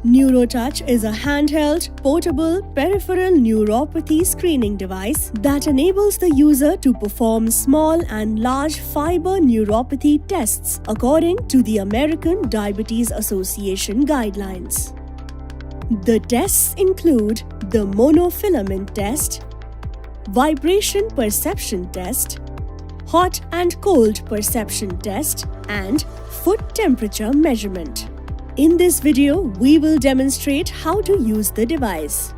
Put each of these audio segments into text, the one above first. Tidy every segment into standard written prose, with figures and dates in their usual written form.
NeuroTouch is a handheld, portable, peripheral neuropathy screening device that enables the user to perform small and large fiber neuropathy tests according to the American Diabetes Association guidelines. The tests include the monofilament test, vibration perception test, hot and cold perception test, and foot temperature measurement. In this video, we will demonstrate how to use the device.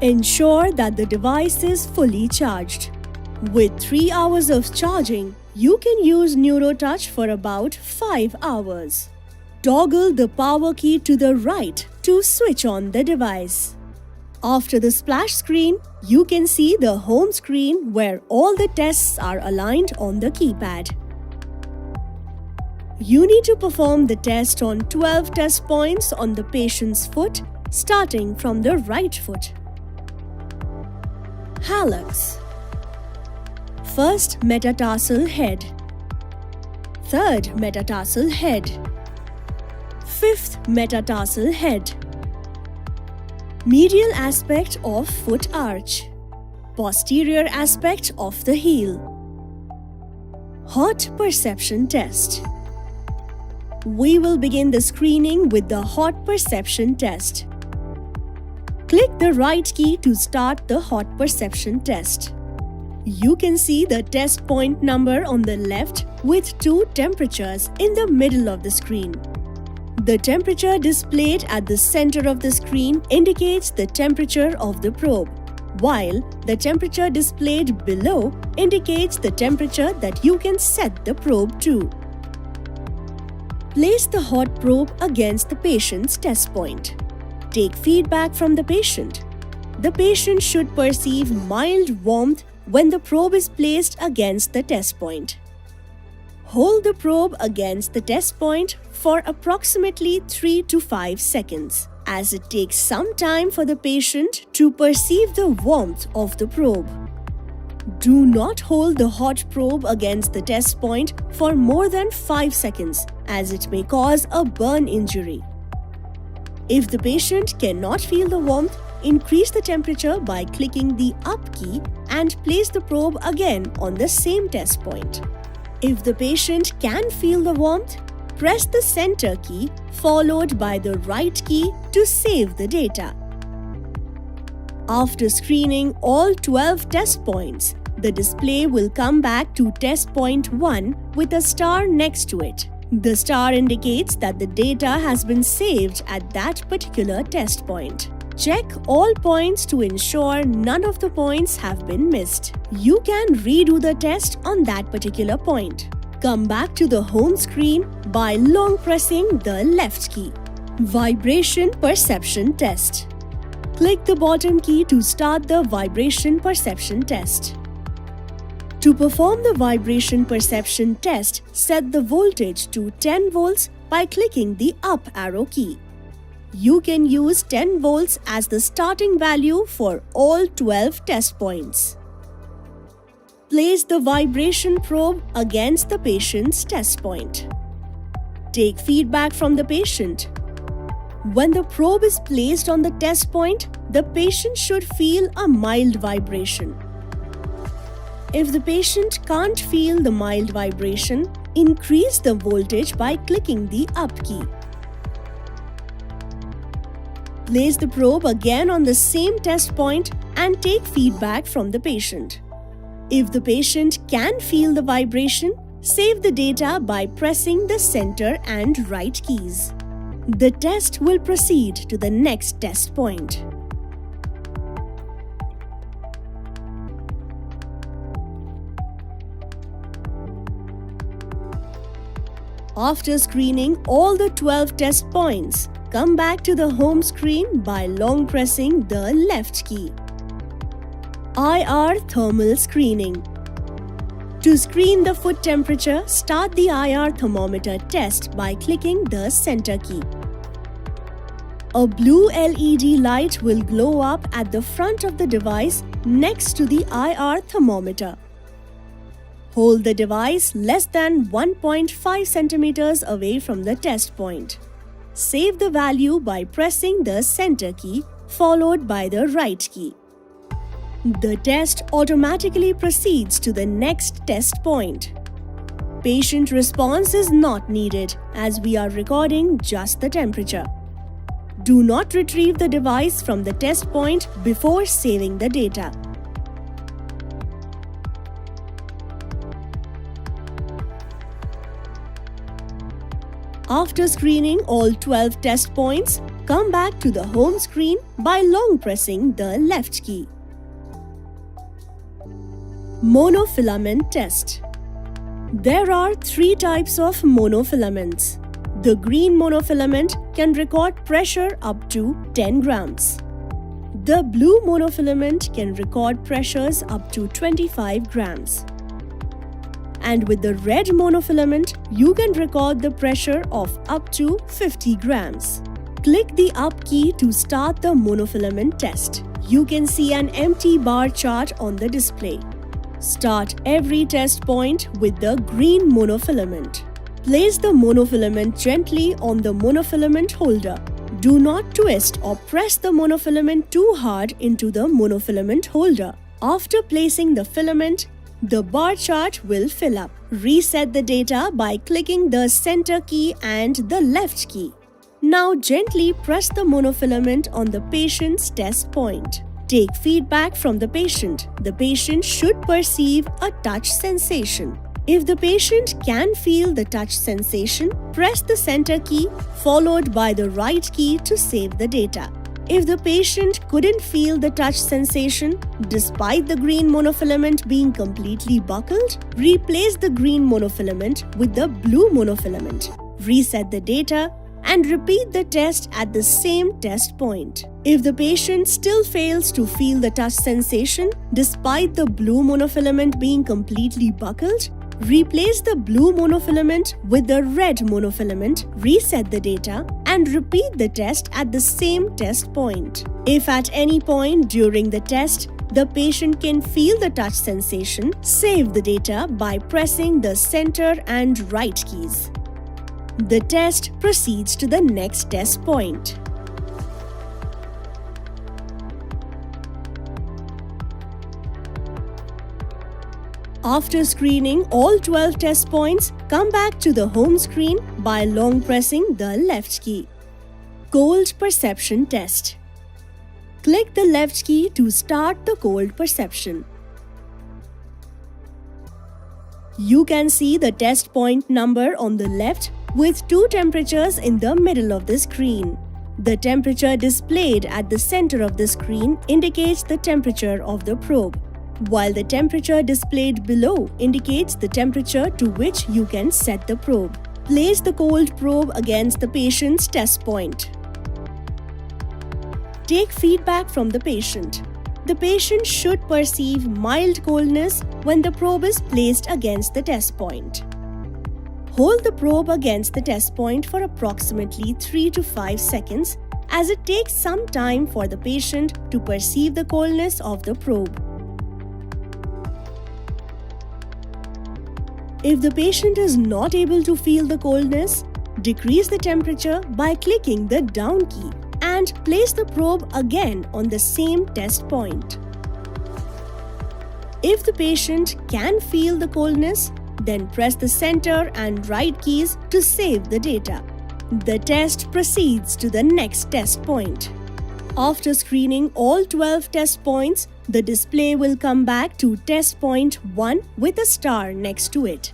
Ensure that the device is fully charged. With 3 hours of charging, you can use NeuroTouch for about 5 hours. Toggle the power key to the right to switch on the device. After the splash screen, you can see the home screen where all the tests are aligned on the keypad. You need to perform the test on 12 test points on the patient's foot, starting from the right foot. Hallux. First metatarsal head. Third metatarsal head. Fifth metatarsal head. Medial aspect of foot arch. Posterior aspect of the heel. Hot perception test. We will begin the screening with the hot perception test. Click the right key to start the hot perception test. You can see the test point number on the left with 2 temperatures in the middle of the screen. The temperature displayed at the center of the screen indicates the temperature of the probe, while the temperature displayed below indicates the temperature that you can set the probe to. Place the hot probe against the patient's test point. Take feedback from the patient. The patient should perceive mild warmth when the probe is placed against the test point. Hold the probe against the test point for approximately 3 to 5 seconds, as it takes some time for the patient to perceive the warmth of the probe. Do not hold the hot probe against the test point for more than 5 seconds, as it may cause a burn injury. If the patient cannot feel the warmth, increase the temperature by clicking the up key and place the probe again on the same test point. If the patient can feel the warmth, press the center key followed by the right key to save the data. After screening all 12 test points, the display will come back to test point 1 with a star next to it. The star indicates that the data has been saved at that particular test point. Check all points to ensure none of the points have been missed. You can redo the test on that particular point. Come back to the home screen by long pressing the left key. Vibration perception test. Click the bottom key to start the vibration perception test. To perform the vibration perception test, set the voltage to 10 volts by clicking the up arrow key. You can use 10 volts as the starting value for all 12 test points. Place the vibration probe against the patient's test point. Take feedback from the patient. When the probe is placed on the test point, the patient should feel a mild vibration. If the patient can't feel the mild vibration, increase the voltage by clicking the up key. Place the probe again on the same test point and take feedback from the patient. If the patient can feel the vibration, save the data by pressing the center and right keys. The test will proceed to the next test point. After screening all the 12 test points, come back to the home screen by long pressing the left key. IR thermal screening. To screen the foot temperature, start the IR thermometer test by clicking the center key. A blue LED light will glow up at the front of the device next to the IR thermometer. Hold the device less than 1.5 centimeters away from the test point. save the value by pressing the center key followed by the right key. The test automatically proceeds to the next test point. Patient response is not needed as we are recording just the temperature. Do not retrieve the device from the test point before saving the data. After screening all 12 test points, come back to the home screen by long pressing the left key. Monofilament test. There are 3 types of monofilaments. The green monofilament can record pressure up to 10 grams. The blue monofilament can record pressures up to 25 grams. And with the red monofilament, you can record the pressure of up to 50 grams. Click the up key to start the monofilament test. You can see an empty bar chart on the display. Start every test point with the green monofilament. Place the monofilament gently on the monofilament holder. Do not twist or press the monofilament too hard into the monofilament holder. After placing the filament, the bar chart will fill up. Reset the data by clicking the center key and the left key. Now gently press the monofilament on the patient's test point. Take feedback from the patient. The patient should perceive a touch sensation. If the patient can feel the touch sensation, press the center key followed by the right key to save the data. If the patient couldn't feel the touch sensation, despite the green monofilament being completely buckled, replace the green monofilament with the blue monofilament. Reset the data and repeat the test at the same test point. If the patient still fails to feel the touch sensation, despite the blue monofilament being completely buckled, replace the blue monofilament with the red monofilament, reset the data, and repeat the test at the same test point. If at any point during the test, the patient can feel the touch sensation, save the data by pressing the center and right keys. The test proceeds to the next test point. After screening all 12 test points, come back to the home screen by long pressing the left key. Cold perception test. Click the left key to start the cold perception. You can see the test point number on the left with 2 temperatures in the middle of the screen. The temperature displayed at the center of the screen indicates the temperature of the probe, while the temperature displayed below indicates the temperature to which you can set the probe. Place the cold probe against the patient's test point. Take feedback from the patient. The patient should perceive mild coldness when the probe is placed against the test point. Hold the probe against the test point for approximately 3 to 5 seconds as it takes some time for the patient to perceive the coldness of the probe. If the patient is not able to feel the coldness, decrease the temperature by clicking the down key and place the probe again on the same test point. If the patient can feel the coldness, then press the center and right keys to save the data. The test proceeds to the next test point. After screening all 12 test points, the display will come back to test point 1 with a star next to it.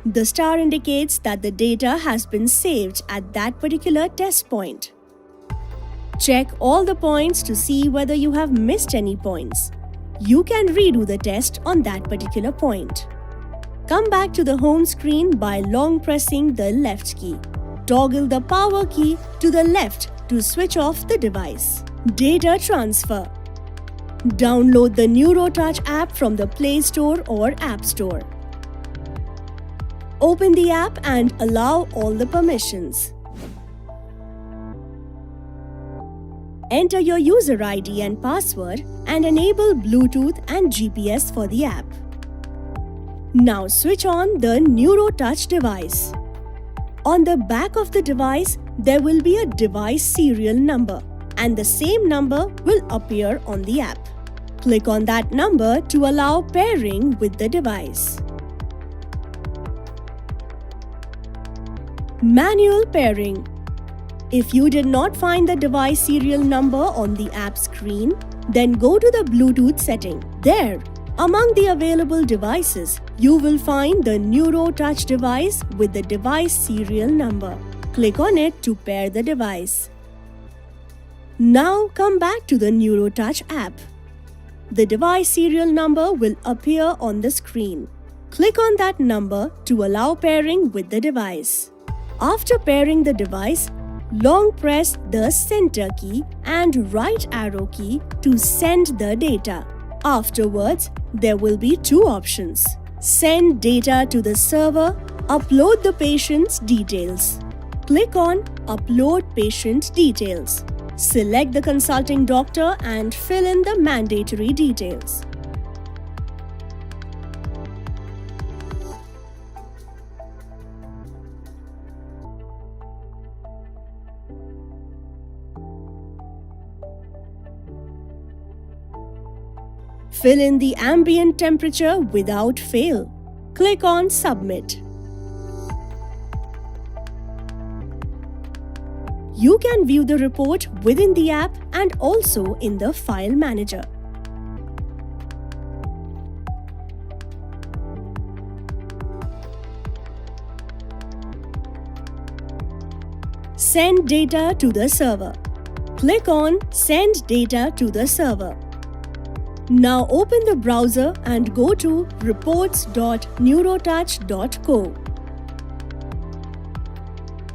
The star indicates that the data has been saved at that particular test point. Check all the points to see whether you have missed any points. You can redo the test on that particular point. Come back to the home screen by long pressing the left key. Toggle the power key to the left to switch off the device. Data transfer. Download the NeuroTouch app from the Play Store or App Store. Open the app and allow all the permissions. Enter your user ID and password and enable Bluetooth and GPS for the app. Now switch on the NeuroTouch device. On the back of the device, there will be a device serial number, and the same number will appear on the app. Click on that number to allow pairing with the device. Manual pairing. If you did not find the device serial number on the app screen, then go to the Bluetooth setting. There, among the available devices, you will find the NeuroTouch device with the device serial number. Click on it to pair the device. Now come back to the NeuroTouch app. The device serial number will appear on the screen. Click on that number to allow pairing with the device. After pairing the device, long press the center key and right arrow key to send the data. Afterwards, there will be two options: send data to the server, upload the patient's details. Click on Upload Patient Details. Select the consulting doctor and fill in the mandatory details. Fill in the ambient temperature without fail. Click on Submit. You can view the report within the app and also in the file manager. Send data to the server. Click on Send data to the server. Now open the browser and go to reports.neurotouch.co.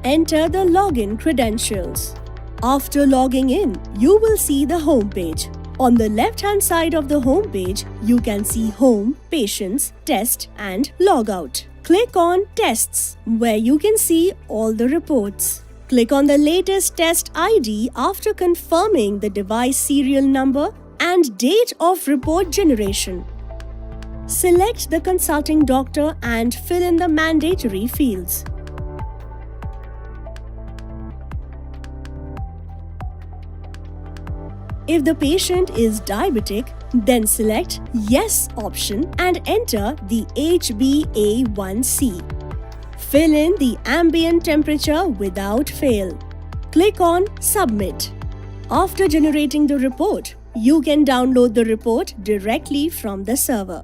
Enter the login credentials. After logging in, you will see the home page. On the left-hand side of the home page, you can see Home, Patients, Test and Logout. Click on Tests, where you can see all the reports. Click on the latest test ID after confirming the device serial number and date of report generation. Select the consulting doctor and fill in the mandatory fields. If the patient is diabetic, then select Yes option and enter the HbA1c. Fill in the ambient temperature without fail. Click on Submit. After generating the report, you can download the report directly from the server.